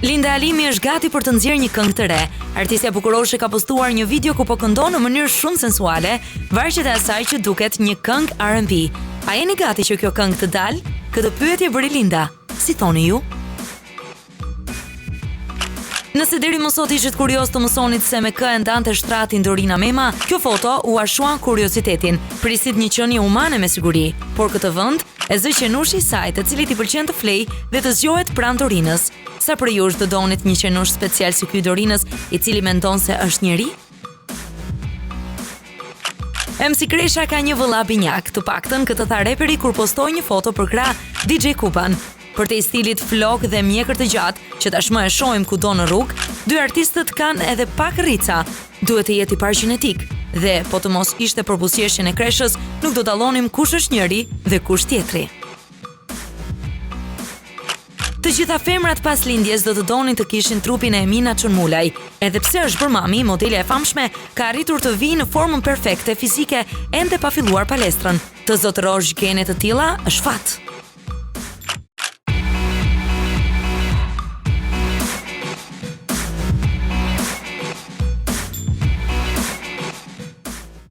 Linda Alimi është gati për të nxjerrë një këngë të re. Artistja bukuroshe ka postuar një video ku po këndon në mënyrë shumë sensuale, vargjet e asaj që duket një këngë R&B. A jeni gati që kjo këngë të dalë? Këtë pyetje bëri Linda. Si thoni ju? Nëse deri më sot ishit kurios të mësonit se me kë e ndante shtratin Dorina Mema, kjo foto u arshuan kuriozitetin. Prisit një qenie umane me siguri, por këtë vend e zë qenushi i saj, të cilit i pëlqen të flej dhe të zgjohet pranë Dorinës. Sa për jush do donit një qenush special si ky Dorinës, i cili mendon se është njeri? MC Kresha ka një vëlla binjak, të paktën këtë tha reperi kur postoi një foto për krah DJ Kupan. Për te i stilit flok dhe mjekër të gjatë, që tashmë e shohim kudo në rrugë, dy artistët kanë edhe pak rrica. Duhet të jetë i pargjinetik, dhe po të mos ishte për buzëqeshjen e Kreshës, nuk do dallonim kush është njëri dhe kush tjetri. Të gjitha femrat pas lindjes do të donin të kishin trupin e Emina Çonmulaj. Edhe pse është bërë mami, modele e famshme ka arritur të vijë në formën perfekte fizike ende pa filluar palestrën. Të zotërosh gjene të tilla është fat.